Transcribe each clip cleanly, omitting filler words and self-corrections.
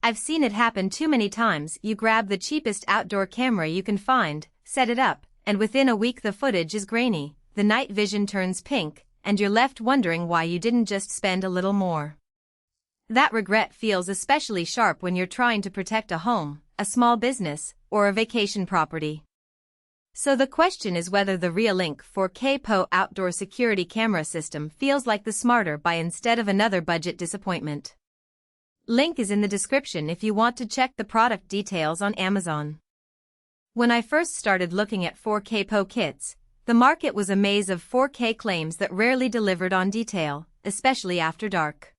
I've seen it happen too many times. You grab the cheapest outdoor camera you can find, set it up, and within a week the footage is grainy, the night vision turns pink, and you're left wondering why you didn't just spend a little more. That regret feels especially sharp when you're trying to protect a home, a small business, or a vacation property. So the question is whether the REOLINK 4K PoE outdoor security camera system feels like the smarter buy instead of another budget disappointment. Link is in the description if you want to check the product details on Amazon. When I first started looking at 4K PoE kits, the market was a maze of 4K claims that rarely delivered on detail, especially after dark.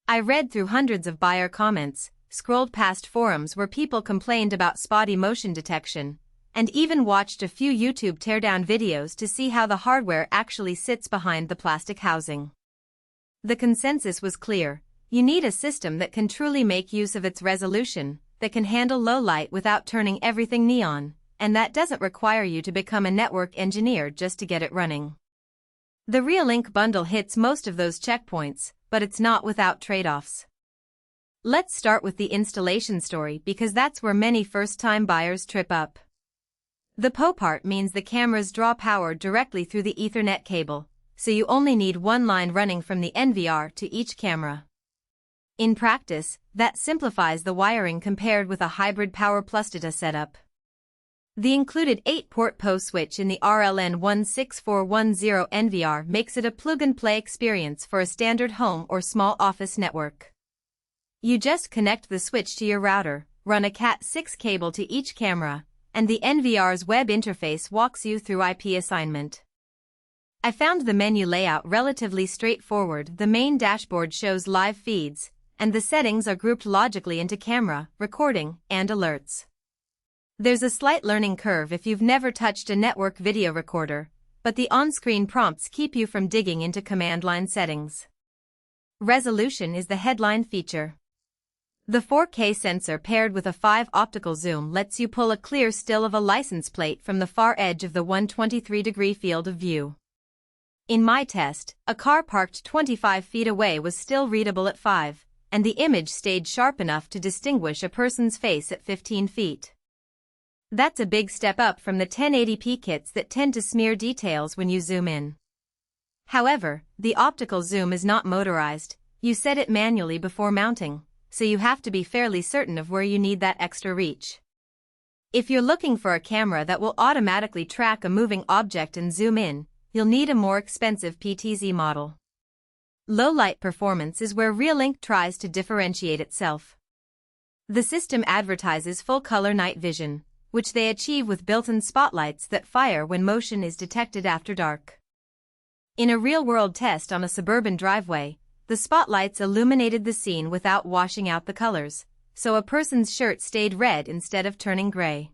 I read through hundreds of buyer comments, scrolled past forums where people complained about spotty motion detection, and even watched a few YouTube teardown videos to see how the hardware actually sits behind the plastic housing. The consensus was clear: you need a system that can truly make use of its resolution, that can handle low light without turning everything neon, and that doesn't require you to become a network engineer just to get it running. The REOLINK bundle hits most of those checkpoints, but it's not without trade-offs. Let's start with the installation story because that's where many first-time buyers trip up. The PoE part means the cameras draw power directly through the Ethernet cable, so you only need one line running from the NVR to each camera. In practice, that simplifies the wiring compared with a hybrid power plus data setup. The included 8-port PoE switch in the RLN16410 NVR makes it a plug-and-play experience for a standard home or small office network. You just connect the switch to your router, run a Cat6 cable to each camera, and the NVR's web interface walks you through IP assignment. I found the menu layout relatively straightforward. The main dashboard shows live feeds, and the settings are grouped logically into camera, recording, and alerts. There's a slight learning curve if you've never touched a network video recorder, but the on-screen prompts keep you from digging into command line settings. Resolution is the headline feature. The 4K sensor paired with a 5 optical zoom lets you pull a clear still of a license plate from the far edge of the 123-degree field of view. In my test, a car parked 25 feet away was still readable at 5, and the image stayed sharp enough to distinguish a person's face at 15 feet. That's a big step up from the 1080p kits that tend to smear details when you zoom in. However, the optical zoom is not motorized. You set it manually before mounting, so you have to be fairly certain of where you need that extra reach. If you're looking for a camera that will automatically track a moving object and zoom in, you'll need a more expensive PTZ model. Low-light performance is where REOLINK tries to differentiate itself. The system advertises full-color night vision, which they achieve with built-in spotlights that fire when motion is detected after dark. In a real-world test on a suburban driveway, the spotlights illuminated the scene without washing out the colors, so a person's shirt stayed red instead of turning gray.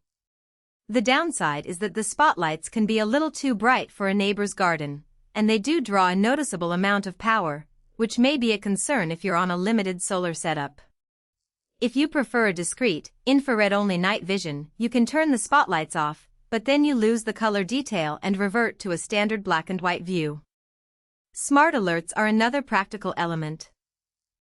The downside is that the spotlights can be a little too bright for a neighbor's garden, and they do draw a noticeable amount of power, which may be a concern if you're on a limited solar setup. If you prefer a discreet, infrared-only night vision, you can turn the spotlights off, but then you lose the color detail and revert to a standard black and white view. Smart alerts are another practical element.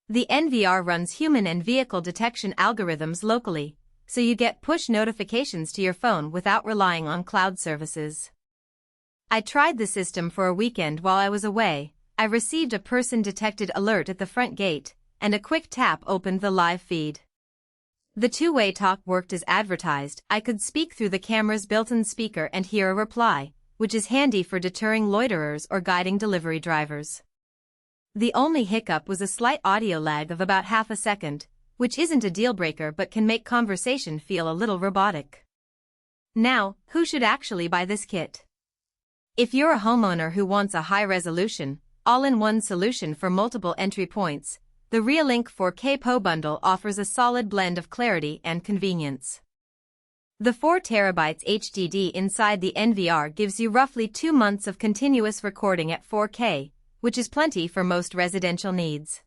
The NVR runs human and vehicle detection algorithms locally, so you get push notifications to your phone without relying on cloud services. I tried the system for a weekend while I was away. I received a person-detected alert at the front gate, and a quick tap opened the live feed. The two-way talk worked as advertised. I could speak through the camera's built-in speaker and hear a reply, which is handy for deterring loiterers or guiding delivery drivers. The only hiccup was a slight audio lag of about half a second, which isn't a deal-breaker but can make conversation feel a little robotic. Now, who should actually buy this kit? If you're a homeowner who wants a high-resolution, all-in-one solution for multiple entry points, the REOLINK 4K PoE bundle offers a solid blend of clarity and convenience. The 4TB HDD inside the NVR gives you roughly 2 months of continuous recording at 4K, which is plenty for most residential needs.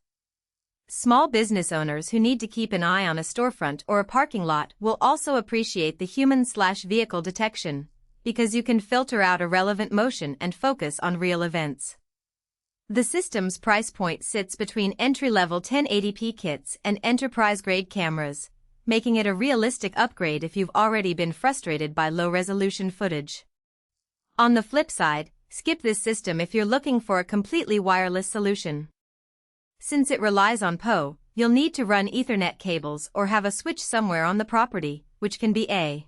Small business owners who need to keep an eye on a storefront or a parking lot will also appreciate the human/vehicle detection, because you can filter out irrelevant motion and focus on real events. The system's price point sits between entry-level 1080p kits and enterprise-grade cameras, making it a realistic upgrade if you've already been frustrated by low-resolution footage. On the flip side, skip this system if you're looking for a completely wireless solution. Since it relies on PoE, you'll need to run Ethernet cables or have a switch somewhere on the property, which can be a